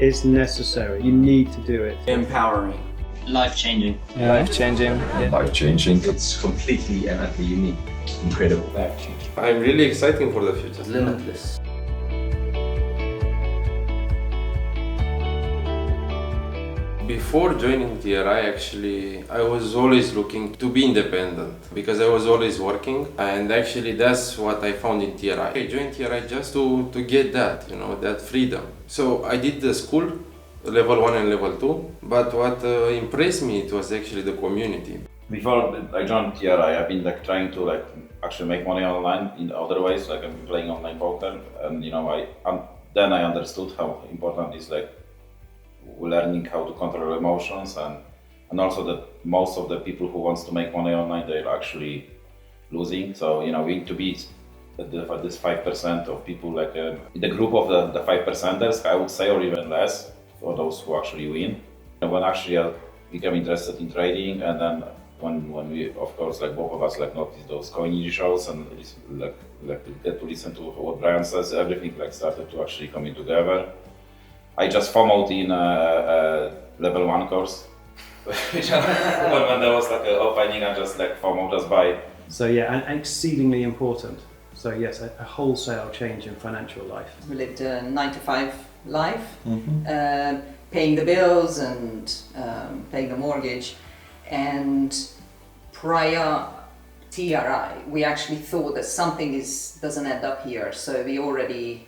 It's necessary. You need to do it. Empowering. Life-changing. Life-changing. Life-changing. It's completely and utterly unique. Incredible. Life-changing. I'm really excited for the future. Limitless. Before joining TRI, actually, I was always looking to be independent because I was always working, and actually that's what I found in TRI. I joined TRI just to get that, that freedom. So I did the school, level 1 and level 2, but what impressed me, it was actually the community. Before I joined TRI, I've been trying to actually make money online in other ways, I've been playing online poker, and then I understood how important is learning how to control emotions, and also that most of the people who wants to make money online, they're actually losing. So we need to be this 5% of people, in the group of the 5%ers, I would say, or even less, for those who actually win. And when actually I became interested in trading, and then when we, of course, both of us noticed those CoinEasy shows and get to listen to what Brian says, everything started to actually coming together. I just FOMO'd in a level 1 course, when there was an opening, I just FOMO, just buy. So yeah, and exceedingly important. So yes, a wholesale change in financial life. We lived a 9-to-5 life, paying the bills and paying the mortgage. And prior TRI, we actually thought that something doesn't end up here. So we already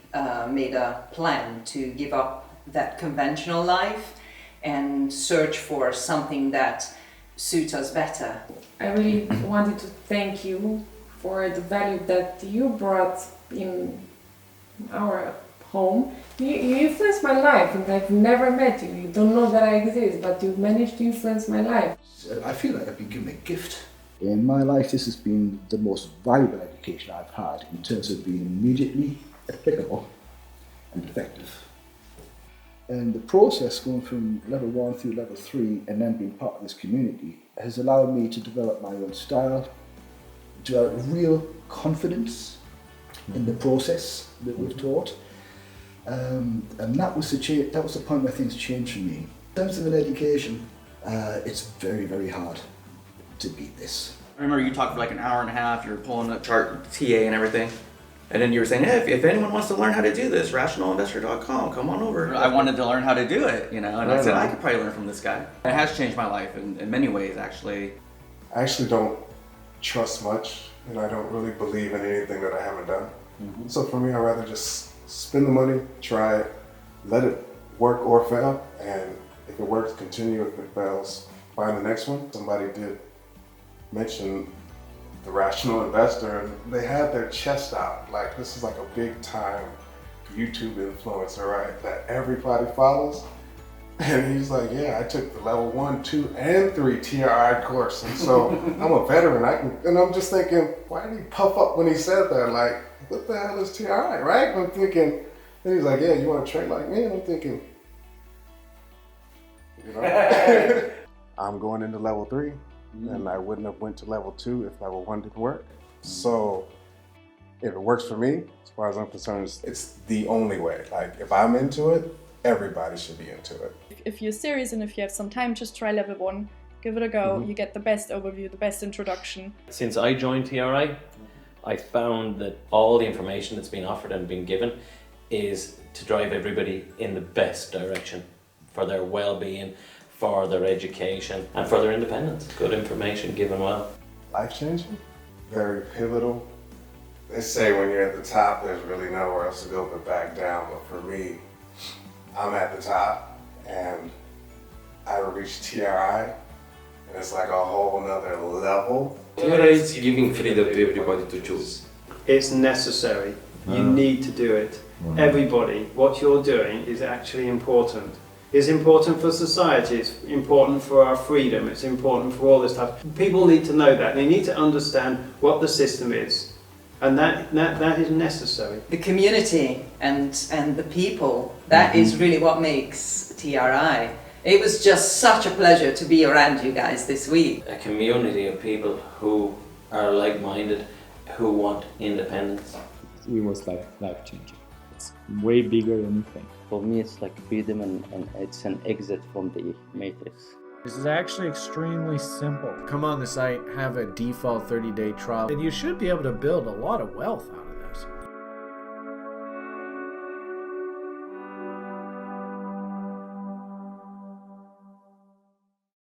made a plan to give up that conventional life and search for something that suits us better. I really wanted to thank you for the value that you brought in our home. You influenced my life, and I've never met you. You don't know that I exist, but you've managed to influence my life. I feel like I've been given a gift. In my life, this has been the most valuable education I've had in terms of being immediately applicable and effective. And the process going from level 1 through level 3 and then being part of this community has allowed me to develop my own style, develop real confidence in the process that we've taught. And that was the point where things changed for me. In terms of an education, it's very, very hard to beat this. I remember you talked for an hour and a half, you were pulling up chart, TA and everything. And then you were saying, hey, if anyone wants to learn how to do this, rationalinvestor.com, come on over. I wanted to learn how to do it, and I said, I could probably learn from this guy. It has changed my life in many ways, actually. I actually don't trust much, and I don't really believe in anything that I haven't done. So for me, I'd rather just spend the money, try it, let it work or fail, and if it works, continue. If it fails, find the next one. Somebody did mention the rational investor, and they had their chest out. This is a big time YouTube influencer, right? That everybody follows. And he's like, yeah, I took the level 1, 2, and 3 TRI course. And so I'm a veteran. And I'm just thinking, why did he puff up when he said that? What the hell is TRI, right? I'm thinking, and he's like, yeah, you want to trade like me? And I'm thinking, I'm going into level 3. And I wouldn't have went to level 2 if level 1 didn't work. So if it works for me, as far as I'm concerned, it's the only way. If I'm into it, everybody should be into it. If you're serious and if you have some time, just try level 1. Give it a go. You get the best overview, the best introduction. Since I joined TRI, I found that all the information that's been offered and been given is to drive everybody in the best direction for their well-being, for their education, and for their independence. Good information given well. Life-changing, very pivotal. They say when you're at the top, there's really nowhere else to go but back down. But for me, I'm at the top, and I reached TRI, and it's a whole nother level. TRI is giving freedom to everybody to choose. It's necessary. You need to do it. Everybody, what you're doing is actually important. It's important for society, it's important for our freedom, it's important for all this stuff. People need to know that. They need to understand what the system is. And that is necessary. The community and the people, that is really what makes TRI. It was just such a pleasure to be around you guys this week. A community of people who are like-minded, who want independence. It was life-changing. It's way bigger than you think. For me, it's like freedom and it's an exit from the matrix. This is actually extremely simple. Come on the site, have a default 30-day trial, and you should be able to build a lot of wealth out of it.